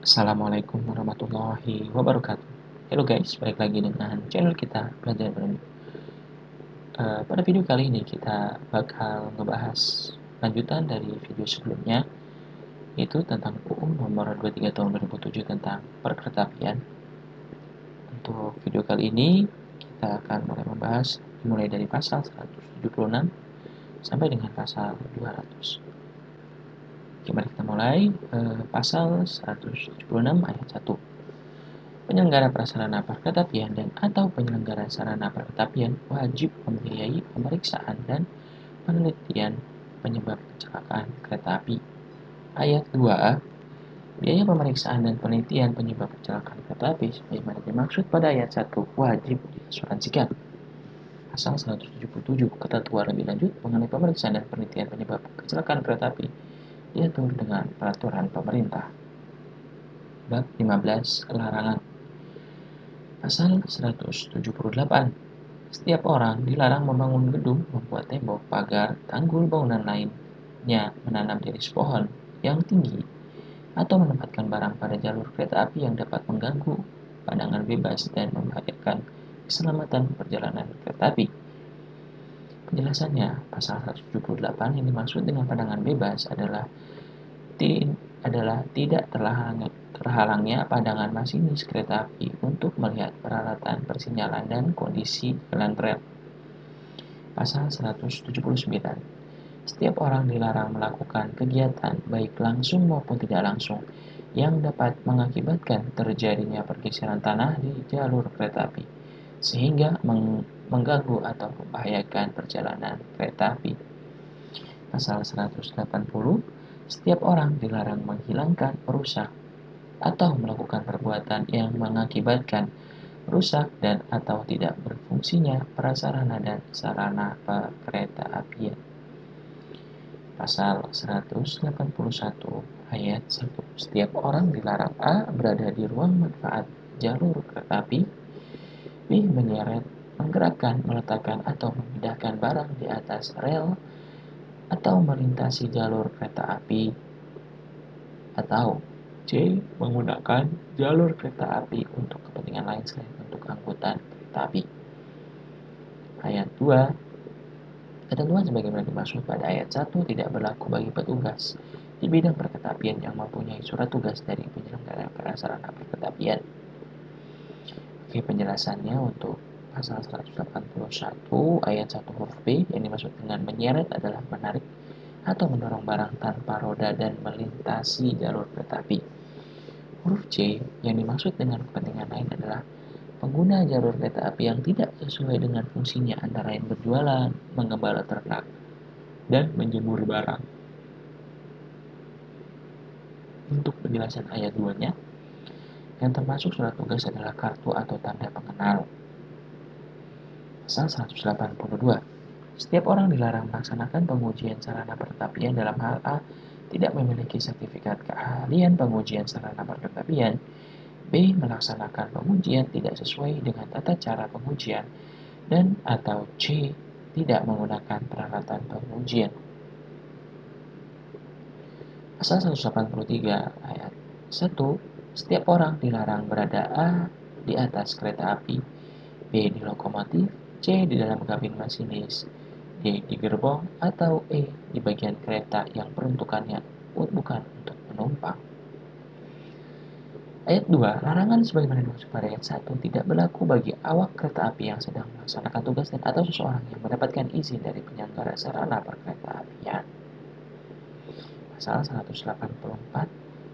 Assalamualaikum warahmatullahi wabarakatuh. Halo guys, balik lagi dengan channel kita Belajar Berani. Pada video kali ini kita bakal ngebahas lanjutan dari video sebelumnya, yaitu tentang UU nomor 23 tahun 2007 tentang perkeretaapian. Untuk video kali ini kita akan mulai membahas dimulai dari pasal 176 sampai dengan pasal 200. Oke, mari kita mulai. Pasal 176 ayat 1. Penyelenggara prasarana perkeretaapian dan atau penyelenggara sarana perkeretaapian wajib membiayai pemeriksaan dan penelitian penyebab kecelakaan kereta api. Ayat 2. Biaya pemeriksaan dan penelitian penyebab kecelakaan kereta api sebagaimana dimaksud pada ayat 1 wajib diasuransikan. Pasal 177 ketentuan lebih lanjut mengenai pemeriksaan dan penelitian penyebab kecelakaan kereta api diatur dengan peraturan pemerintah. Bab 15 larangan. Pasal 178. Setiap orang dilarang membangun gedung, membuat tembok, pagar, tanggul, bangunan lainnya, menanam jenis pohon yang tinggi, atau menempatkan barang pada jalur kereta api yang dapat mengganggu pandangan bebas dan membahayakan keselamatan perjalanan kereta api. Penjelasannya, pasal 178 yang dimaksud dengan pandangan bebas adalah tidak terhalangnya pandangan masinis kereta api untuk melihat peralatan persinyalan dan kondisi jalan rel. Pasal 179. Setiap orang dilarang melakukan kegiatan baik langsung maupun tidak langsung yang dapat mengakibatkan terjadinya pergeseran tanah di jalur kereta api sehingga mengganggu atau membahayakan perjalanan kereta api. Pasal 180. Setiap orang dilarang menghilangkan, merusak, atau melakukan perbuatan yang mengakibatkan rusak dan atau tidak berfungsinya prasarana dan sarana kereta apian. Pasal 181 ayat 1. Setiap orang dilarang A. berada di ruang manfaat jalur kereta api, B. menyeret, menggerakkan, meletakkan, atau memindahkan barang di atas rel atau melintasi jalur kereta api, atau C. menggunakan jalur kereta api untuk kepentingan lain selain untuk angkutan kereta api. Ayat 2. Ketentuan sebagaimana dimaksud pada ayat 1 tidak berlaku bagi petugas di bidang perkeretaapian yang mempunyai surat tugas dari penyelenggara prasarana perkeretaapian. Oke, penjelasannya untuk pasal 181 ayat 1 huruf B yang dimaksud dengan menyeret adalah menarik atau mendorong barang tanpa roda dan melintasi jalur kereta api. Huruf C yang dimaksud dengan kepentingan lain adalah pengguna jalur kereta api yang tidak sesuai dengan fungsinya antara lain berjualan, mengembala ternak, dan menjemur barang. Untuk penjelasan ayat 2-nya, yang termasuk surat tugas adalah kartu atau tanda pengenal. Pasal 182. Setiap orang dilarang melaksanakan pengujian sarana perkeretaapian dalam hal A. tidak memiliki sertifikat keahlian pengujian sarana perkeretaapian, B. melaksanakan pengujian tidak sesuai dengan tata cara pengujian, dan atau C. tidak menggunakan peralatan pengujian. Pasal 183 ayat 1. Setiap orang dilarang berada A. di atas kereta api, B. di lokomotif, C. di dalam kabin masinis, D. di gerbong, atau E. di bagian kereta yang peruntukannya bukan untuk penumpang. Ayat 2. Larangan sebagaimana dimaksud pada ayat 1 tidak berlaku bagi awak kereta api yang sedang melaksanakan tugas dan atau seseorang yang mendapatkan izin dari penyelenggara sarana perkeretaapian. Pasal 184.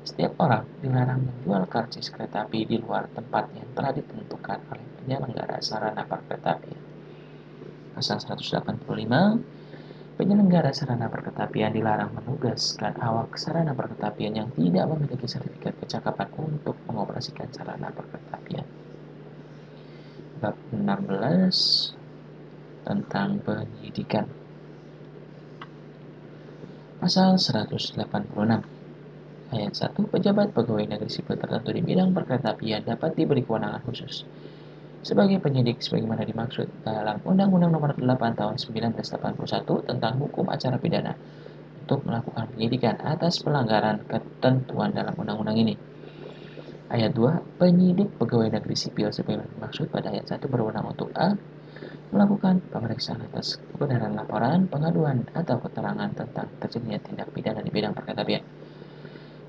Setiap orang dilarang menjual karcis kereta api di luar tempat yang telah ditentukan oleh penyelenggara sarana perkeretaapian. Pasal 185. Penyelenggara sarana perkeretaapian dilarang menugaskan awak sarana perkeretaapian yang tidak memiliki sertifikat kecakapan untuk mengoperasikan sarana perkeretaapian. Bab 16 tentang penyidikan. Pasal 186 ayat 1. Pejabat pegawai negeri sipil tertentu di bidang perkeretaapian dapat diberi kewenangan khusus sebagai penyidik sebagaimana dimaksud dalam Undang-Undang Nomor 8 Tahun 1981 tentang Hukum Acara Pidana untuk melakukan penyidikan atas pelanggaran ketentuan dalam undang-undang ini. Ayat 2, penyidik pegawai negeri sipil sebagaimana dimaksud pada ayat 1 berwenang untuk A. Melakukan pemeriksaan atas kebenaran laporan, pengaduan, atau keterangan tentang terjadinya tindak pidana di bidang perkeretapian.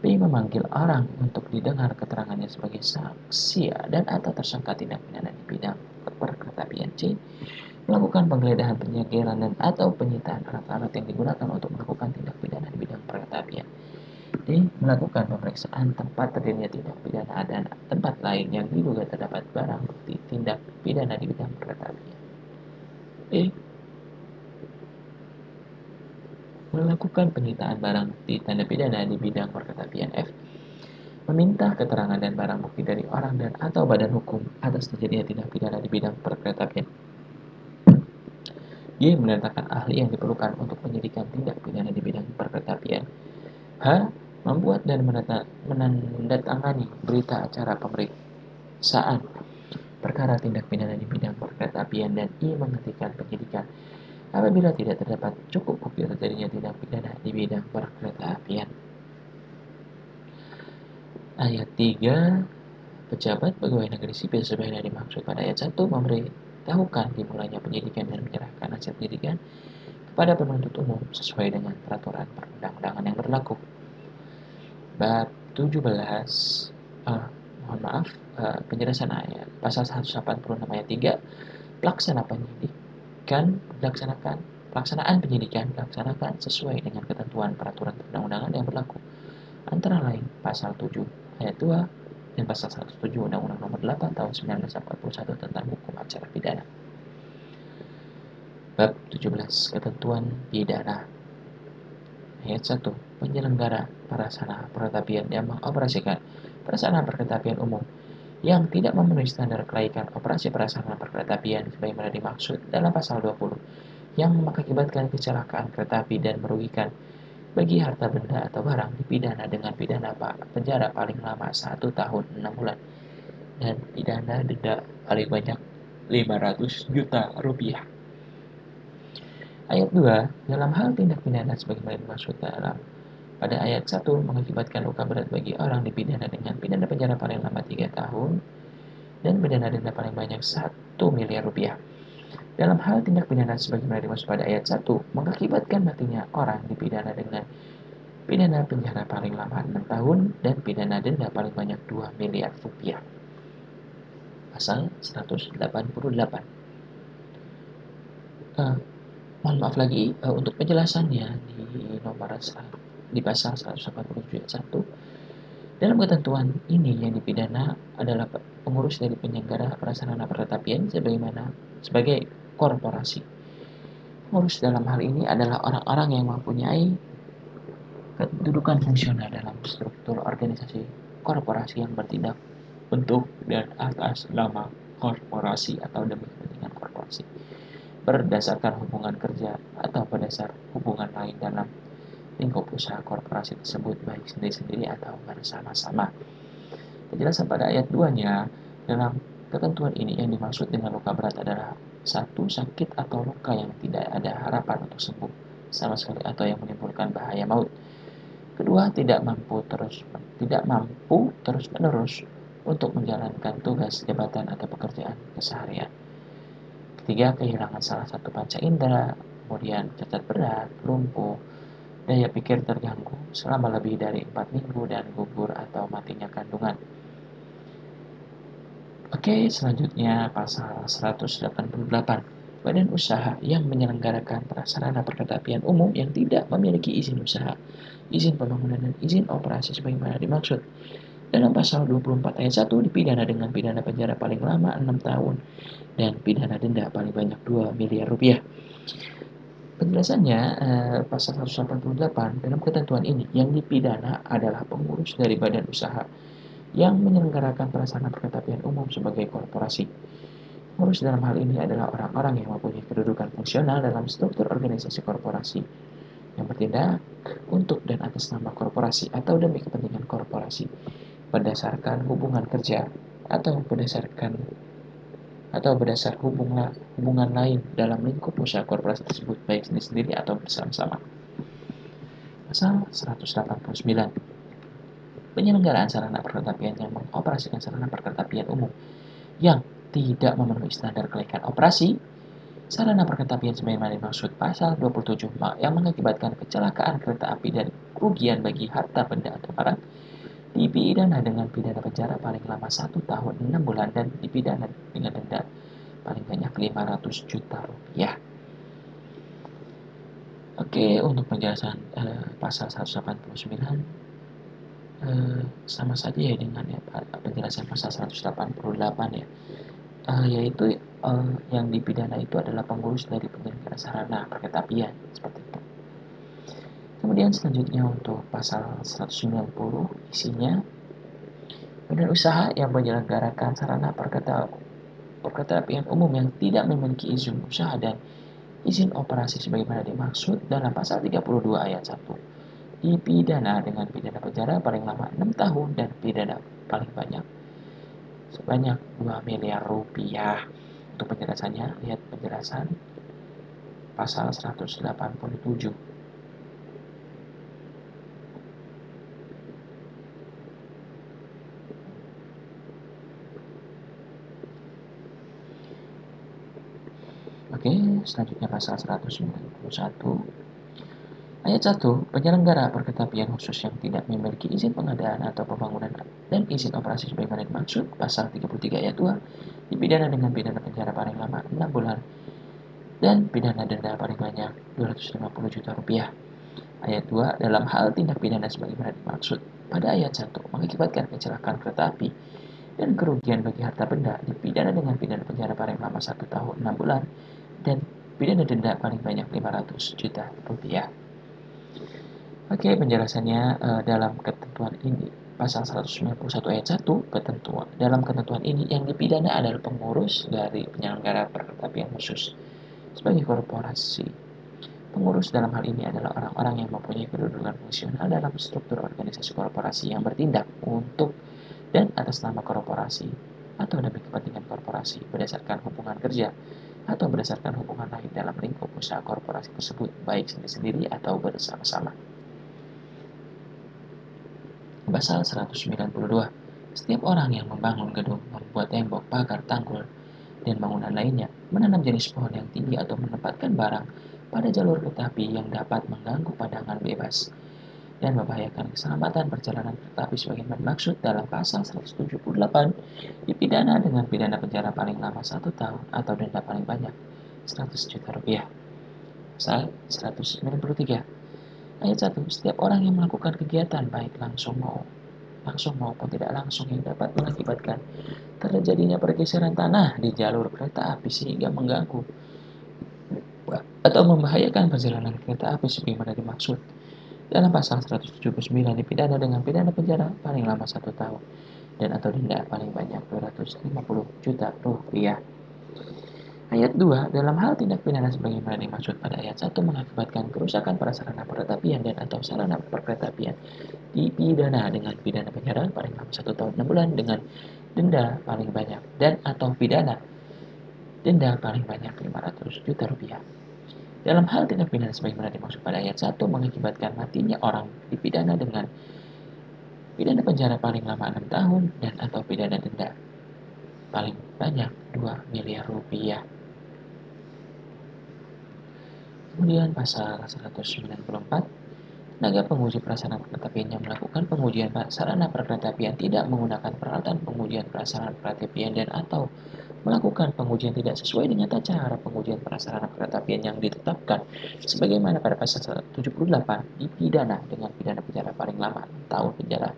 B. Memanggil orang untuk didengar keterangannya sebagai saksi dan atau tersangka tindak pidana di bidang perkeretapian. C. Melakukan penggeledahan, penyegelan, dan atau penyitaan alat-alat yang digunakan untuk melakukan tindak pidana di bidang perkeretapian. D. Melakukan pemeriksaan tempat terjadinya tindak pidana dan tempat lain yang diduga terdapat barang bukti tindak pidana di bidang perkeretapian. E. Melakukan penyitaan barang bukti tindak pidana di bidang perkeretapian. F. Meminta keterangan dan barang bukti dari orang dan atau badan hukum atas terjadinya tindak pidana di bidang perkeretapian. G. Mendatangkan ahli yang diperlukan untuk penyidikan tindak pidana di bidang perkeretapian. H. Membuat dan menandatangani berita acara pemeriksaan perkara tindak pidana di bidang perkeretapian. Dan I. Menghentikan penyidikan apabila tidak terdapat cukup bukti terjadinya tindak pidana di bidang perkeretapian. Ayat 3. Pejabat pegawai negeri sipil sebagaimana dimaksud pada ayat 1 memberitahukan dimulainya penyidikan dan menyerahkan hasil penyidikan kepada penuntut umum sesuai dengan peraturan perundang-undangan yang berlaku. Bab 17, penjelasan ayat pasal 186 ayat 3, pelaksanaan penyidikan dilaksanakan sesuai dengan ketentuan peraturan perundang-undangan yang berlaku, antara lain pasal 7 ayat 2 dan pasal 107 Undang-Undang Nomor 8 Tahun 1941 tentang Hukum Acara Pidana. Bab 17, Ketentuan Pidana. Ayat 1. Penyelenggara prasarana perkeretapian yang mengoperasikan prasarana perkeretapian umum yang tidak memenuhi standar kelaikan operasi prasarana perkeretapian sebagaimana dimaksud dalam pasal 20 yang mengakibatkan kecelakaan kereta api dan merugikan bagi harta benda atau barang dipidana dengan pidana penjara paling lama 1 tahun 6 bulan dan pidana denda paling banyak 500 juta rupiah. Ayat 2, dalam hal tindak pidana sebagaimana dimaksud pada ayat 1 mengakibatkan luka berat bagi orang dipidana dengan pidana penjara paling lama 3 tahun dan pidana denda paling banyak 1 miliar rupiah. Dalam hal tindak pidana sebagaimana dimaksud pada ayat 1 mengakibatkan matinya orang dipidana dengan pidana penjara paling lama 6 tahun dan pidana denda paling banyak 2 miliar rupiah. Pasal 188. Mohon maaf lagi untuk penjelasannya di pasal 187 ayat 1. Dalam ketentuan ini yang dipidana adalah pengurus dari penyelenggara prasarana perkeretapian sebagai korporasi. Pengurus dalam hal ini adalah orang-orang yang mempunyai kedudukan fungsional dalam struktur organisasi korporasi yang bertindak untuk dan atas nama korporasi atau demi kepentingan korporasi, berdasarkan hubungan kerja atau berdasar hubungan lain dalam lingkup usaha korporasi tersebut, baik sendiri-sendiri atau bersama-sama. Penjelasan pada ayat 2-nya, dalam ketentuan ini yang dimaksud dengan luka berat adalah 1. Sakit atau luka yang tidak ada harapan untuk sembuh sama sekali atau yang menimbulkan bahaya maut. 2. Tidak mampu terus-menerus untuk menjalankan tugas jabatan atau pekerjaan keseharian. 3. Kehilangan salah satu panca indera, kemudian cacat berat, lumpuh, daya pikir terganggu selama lebih dari 4 minggu, dan gugur atau matinya kandungan. Oke, selanjutnya pasal 188. Badan usaha yang menyelenggarakan prasarana perkeretapian umum yang tidak memiliki izin usaha, izin pembangunan, dan izin operasi sebagaimana dimaksud dalam pasal 24 ayat 1 dipidana dengan pidana penjara paling lama 6 tahun dan pidana denda paling banyak 2 miliar rupiah. Penjelasannya, pasal 188, dalam ketentuan ini yang dipidana adalah pengurus dari badan usaha yang menyelenggarakan prasarana perkeretapian umum sebagai korporasi. Pengurus dalam hal ini adalah orang-orang yang mempunyai kedudukan fungsional dalam struktur organisasi korporasi yang bertindak untuk dan atas nama korporasi atau demi kepentingan korporasi berdasarkan hubungan kerja atau berdasar hubungan lain dalam lingkup usaha korporasi tersebut, baik sendiri-sendiri atau bersama-sama. Pasal 189. penyelenggaraan sarana perkereta yang mengoperasikan sarana perkereta umum yang tidak memenuhi standar kelayakan operasi sarana perkereta sebagaimana dimaksud pasal 27 yang mengakibatkan kecelakaan kereta api dan kerugian bagi harta benda atau barang dipidana dengan pidana penjara paling lama 1 tahun 6 bulan dan dipidana dengan denda paling banyak 500 juta rupiah. Oke, untuk penjelasan pasal 189 sama saja ya dengan penjelasan pasal 188 ya. Yaitu yang dipidana itu adalah pengurus dari penyelenggara sarana perkereta seperti itu. Kemudian selanjutnya untuk pasal 190 isinya badan usaha yang menyelenggarakan sarana perkereta umum yang tidak memiliki izin usaha dan izin operasi sebagaimana dimaksud dalam pasal 32 ayat 1 dipidana dengan pidana penjara paling lama 6 tahun dan pidana paling banyak sebanyak 2 miliar rupiah. Untuk penjelasannya, lihat penjelasan pasal 187. Oke, selanjutnya pasal 191. Ayat 1. Penyelenggara perkereta-apian khusus yang tidak memiliki izin pengadaan atau pembangunan dan izin operasi sebagaimana dimaksud pasal 33 ayat 2 dipidana dengan pidana penjara paling lama 6 bulan dan pidana denda paling banyak 250 juta rupiah. Ayat 2. Dalam hal tindak pidana sebagaimana dimaksud pada ayat 1 mengakibatkan kecelakaan kereta api dan kerugian bagi harta benda dipidana dengan pidana penjara paling lama 1 tahun 6 bulan dan pidana denda paling banyak 500 juta rupiah. Oke, penjelasannya dalam ketentuan ini pasal 191 ayat 1 dalam ketentuan ini yang dipidana adalah pengurus dari penyelenggara perkereta khusus sebagai korporasi. Pengurus dalam hal ini adalah orang-orang yang mempunyai kedudukan fungsional dalam struktur organisasi korporasi yang bertindak untuk dan atas nama korporasi atau demi kepentingan korporasi berdasarkan hubungan kerja atau berdasarkan hubungan lain dalam lingkup usaha korporasi tersebut baik sendiri-sendiri atau bersama-sama. Pasal 192. Setiap orang yang membangun gedung, membuat tembok, pagar, tanggul, dan bangunan lainnya, menanam jenis pohon yang tinggi atau menempatkan barang pada jalur kereta api yang dapat mengganggu pandangan bebas dan membahayakan keselamatan perjalanan kereta api sebagaimana dimaksud dalam pasal 178 dipidana dengan pidana penjara paling lama 1 tahun atau denda paling banyak 100 juta rupiah. Pasal 193 ayat 1. Setiap orang yang melakukan kegiatan baik langsung maupun tidak langsung yang dapat mengakibatkan terjadinya pergeseran tanah di jalur kereta api sehingga mengganggu atau membahayakan perjalanan kereta api sebagaimana dimaksud dalam pasal 179 dipidana dengan pidana penjara paling lama 1 tahun dan atau denda paling banyak 250 juta rupiah. Ayat 2. Dalam hal tindak pidana sebagaimana dimaksud pada ayat 1 mengakibatkan kerusakan pada sarana perkereta-apian dan atau sarana perkereta-apian dipidana dengan pidana penjara paling lama 1 tahun 6 bulan dengan denda paling banyak dan atau pidana denda paling banyak 500 juta rupiah. Dalam hal tindak pidana sebagaimana dimaksud pada ayat 1 mengakibatkan matinya orang dipidana dengan pidana penjara paling lama 6 tahun dan atau pidana denda paling banyak 2 miliar rupiah. Kemudian pasal 194, tenaga penguji prasarana perkereta-apian yang melakukan pengujian sarana perkereta-apian tidak menggunakan peralatan pengujian prasarana perkereta-apian dan atau melakukan pengujian tidak sesuai dengan tata cara pengujian prasarana perkereta-apian yang ditetapkan sebagaimana pada pasal 178 dipidana dengan pidana penjara paling lama 6 tahun penjara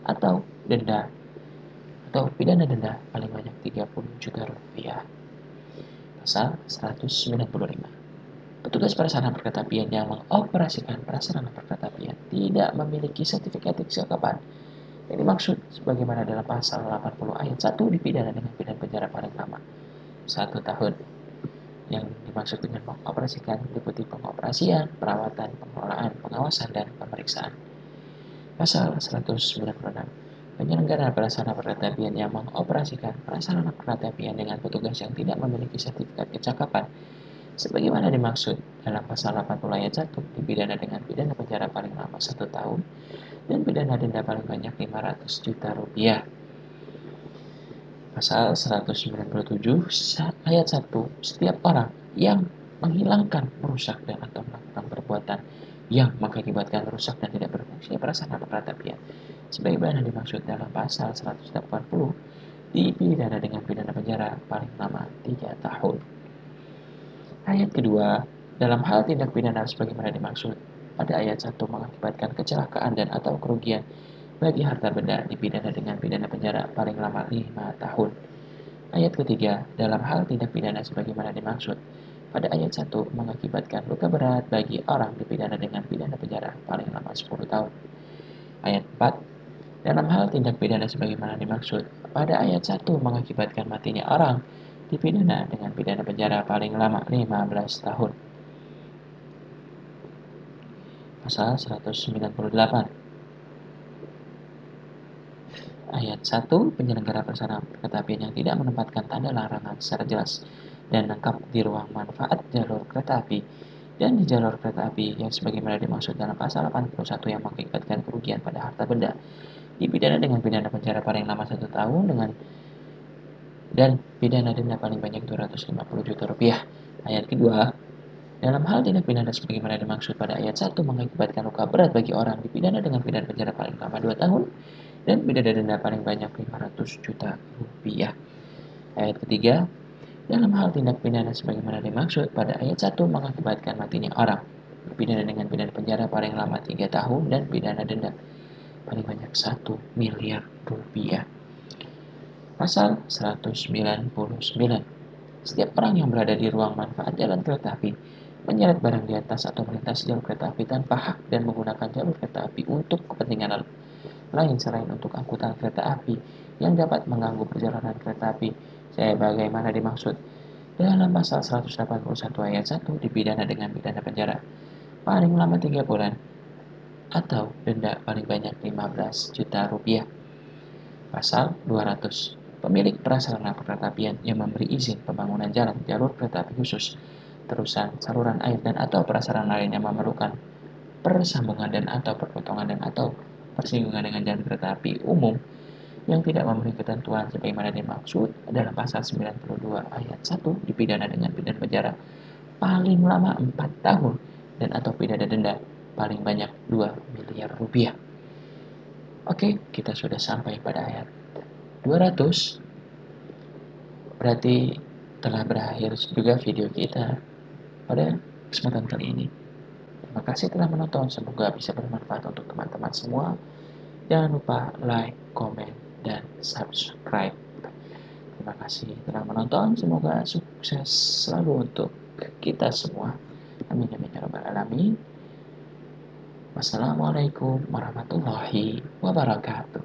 atau pidana denda paling banyak 30 juta rupiah. Pasal 195. Petugas prasarana perkereta-apian yang mengoperasikan prasarana perkereta-apian tidak memiliki sertifikat kesiapan yang dimaksud sebagaimana dalam pasal 80 ayat 1 dipidana dengan pidana penjara paling lama 1 tahun. Yang dimaksud dengan mengoperasikan meliputi pengoperasian, perawatan, pengelolaan, pengawasan, dan pemeriksaan. Pasal 196. Penyelenggara prasarana perkereta-apian yang mengoperasikan prasarana perkereta-apian dengan petugas yang tidak memiliki sertifikat kecakapan sebagaimana dimaksud dalam pasal 80 ayat 1 dipidana dengan pidana penjara paling lama 1 tahun dan pidana denda paling banyak 500 juta rupiah. Pasal 197 ayat 1, setiap orang yang menghilangkan, merusak, dan atau melakukan perbuatan yang mengakibatkan rusak dan tidak berfungsi prasarana peratapian sebagaimana dimaksud dalam pasal 180 dipidana dengan pidana penjara paling lama 3 tahun. Ayat kedua, dalam hal tindak pidana sebagaimana dimaksud pada ayat 1 mengakibatkan kecelakaan dan atau kerugian bagi harta benda dipidana dengan pidana penjara paling lama 5 tahun. Ayat ketiga, dalam hal tindak pidana sebagaimana dimaksud pada ayat 1 mengakibatkan luka berat bagi orang dipidana dengan pidana penjara paling lama 10 tahun. Ayat 4, dalam hal tindak pidana sebagaimana dimaksud pada ayat 1 mengakibatkan matinya orang dipidana dengan pidana penjara paling lama 15 tahun. Pasal 198 Ayat 1, penyelenggara prasarana kereta-apian yang tidak menempatkan tanda larangan secara jelas dan lengkap di ruang manfaat jalur kereta api dan di jalur kereta api yang sebagaimana dimaksud dalam pasal 81 yang mengakibatkan kerugian pada harta benda dipidana dengan pidana penjara paling lama 1 tahun dan pidana denda paling banyak 250 juta rupiah. Ayat kedua, dalam hal tindak pidana sebagaimana dimaksud pada ayat 1 mengakibatkan luka berat bagi orang dipidana dengan pidana penjara paling lama 2 tahun dan pidana denda paling banyak 500 juta rupiah. Ayat ketiga, dalam hal tindak pidana sebagaimana dimaksud pada ayat 1 mengakibatkan matinya orang dipidana dengan pidana penjara paling lama 3 tahun dan pidana denda paling banyak 1 miliar rupiah. Pasal 199. Setiap orang yang berada di ruang manfaat jalan kereta api menyeret barang di atas atau melintasi jalur kereta api tanpa hak dan menggunakan jalur kereta api untuk kepentingan lain selain untuk angkutan kereta api yang dapat mengganggu perjalanan kereta api sebagaimana dimaksud dalam pasal 181 ayat 1 dipidana dengan pidana penjara paling lama 3 bulan atau denda paling banyak 15 juta rupiah. Pasal 200. Pemilik prasarana perkeretapian yang memberi izin pembangunan jalan jalur kereta api khusus, terusan, saluran air dan atau prasarana lain yang memerlukan persambungan dan atau perpotongan dan atau persinggungan dengan jalan kereta api umum yang tidak memenuhi ketentuan sebagaimana dimaksud dalam pasal 92 ayat 1 dipidana dengan pidana penjara paling lama 4 tahun dan atau pidana denda paling banyak 2 miliar rupiah. Oke, kita sudah sampai pada ayat 200. Berarti telah berakhir juga video kita pada kesempatan kali ini. Terima kasih telah menonton, semoga bisa bermanfaat untuk teman-teman semua. Jangan lupa like, komen, dan subscribe. Terima kasih telah menonton, semoga sukses selalu untuk kita semua. Amin amin ya rabbal alamin. Wassalamualaikum warahmatullahi wabarakatuh.